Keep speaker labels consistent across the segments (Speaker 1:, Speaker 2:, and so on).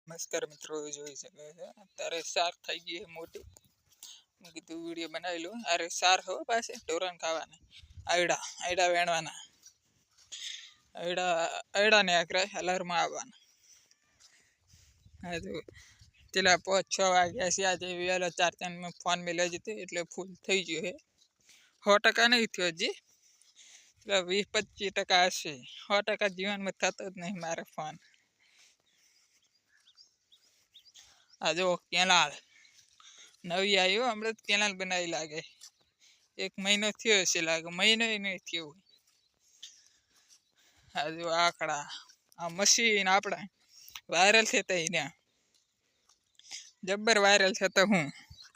Speaker 1: નમસ્કાર મિત્રો, જોઈ શકે છે અત્યારે સાર થઈ ગઈ છે મોટી. મેં કીધું વિડીયો બનાવી લઉં. અરે સાર હો પાસે ઢોરણ ખાવાના આયડા વેણવાના, આયડાને આકરે અલારમાં આવવાના. હા તો પેલા 5-6 વાગ્યા છે આજે વહેલો 4 મેં ફોન મેળવ્યો જતો એટલે ફૂલ થઈ ગયો છે. 100% નહીં થયો હજી, એટલે 20-25% હશે. 100% જીવનમાં થતો જ નહીં મારે ફોન. આ જો કેનાલ નવી આવ્યો, હમણાં જ કેનાલ બનાવી લાગે. 1 મહિનો થયો હશે લાગે, મહિનો નહીં થયો. આ જો આકડા આ મશીન આપણે વાયરલ થતા ત્યાં જબ્બર વાયરલ થતા હું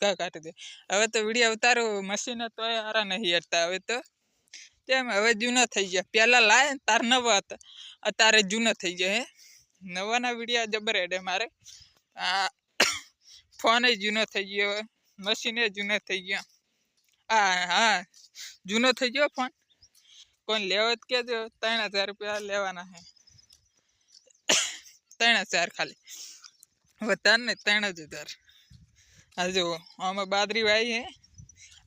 Speaker 1: કાઢી દે. હવે તો વિડીયો ઉતારો મશીન તો હારા નહીં હટતા. હવે તો કેમ હવે જૂના થઈ ગયા. પહેલાં લાય તાર નવા હતા, અત્યારે જૂના થઈ ગયા. હે નવાના વિડીયો જબ્બર હેડે મારે. આ ફોન જૂનો થઈ ગયો, મશીન જૂનો થઈ ગયો. હા જૂનો થઈ ગયો ફોન. કોઈ લેવો જ કેજો, 3000 રૂપિયા લેવાના છે. 3000 ખાલી, વધારે ને 3000. હા જો આમાં બાજરી વાવી છે.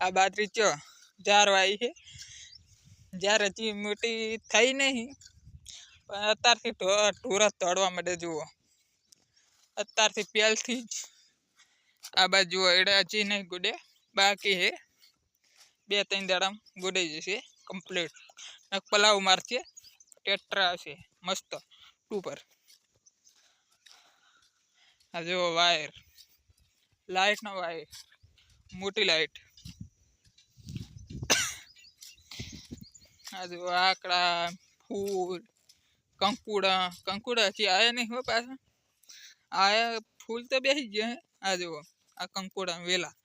Speaker 1: આ બાજરી ચો જાર વાવી છે. જાર હજી મોટી થઈ નહીં, પણ અત્યારથી ઢોરા તોડવા માંડે. જુઓ અત્યારથી પહેલથી જ આ બાજુ એડા હજી નહીં ગુડે, બાકી છે. 2-3 દાડામાં ગુડાઈ જશે કમ્પ્લીટ. પલાવ મારશે, ટેટ્રા હશે મસ્ત ઉપર. આ જો વાયર, લાઇટનો વાયર, મોટી લાઇટ. આ જો આકડા, ફૂલ, કંકુડા હજી આયા નહીં હો પાછા. આયા ફૂલ તો બેસી ગયા હે. આ જુઓ આ કંકુડા વેલા.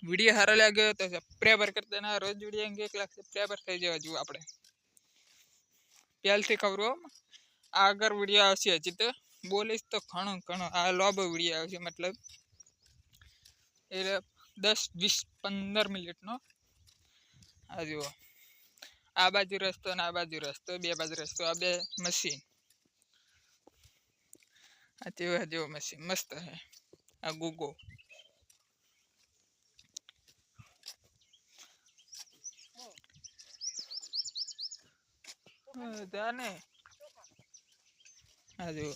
Speaker 1: વિડીયો સારો લાગ્યો તો સબસ્ક્રાઈબર કરી દેના. રોજ વિડીયો 1 લાખ સબસ્ક્રાઈબર થઈ જવા જુઓ આપણે. પહેલથી ખબર હો, આગળ વિડીયો આવશે. હજી તો બોલીશ તો ઘણો આ લોબો વિડીયો આવશે, મતલબ એટલે 10-20-15 મિનિટનો. આ જુઓ આ બાજુ રસ્તો ને આ બાજુ રસ્તો, 2 બાજુ રસ્તો. આ 2 મશીન. આ જેવો મશીન મસ્ત છે. આ ગુગો ને. આ જુઓ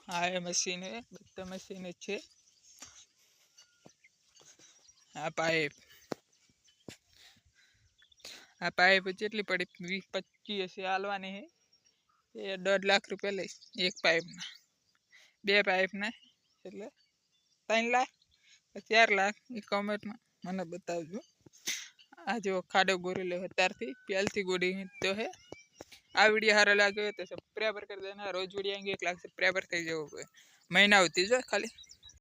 Speaker 1: આ મશીન છે, બધા મશીન જ છે. આ પાઇપ જેટલી પડી 20-25 હશે હાલવાની છે. એ 1.5 લાખ રૂપિયા લઈશ એક પાઇપના. 2 પાઇપના એટલે 3 લાખ 4 લાખ. એ કોમેન્ટમાં મને બતાવજો. આ જો ખાડો ગોરી લે અત્યારથી પહેલથી ગોડી તો હે. આ વિડીયો સારો લાગ્યો તો સબસ્ક્રાઈબર કરી દેના. રોજ વિડીયો 1 લાખ સબસ્ક્રાઈબર થઈ જવું મહિના આવતી જો ખાલી.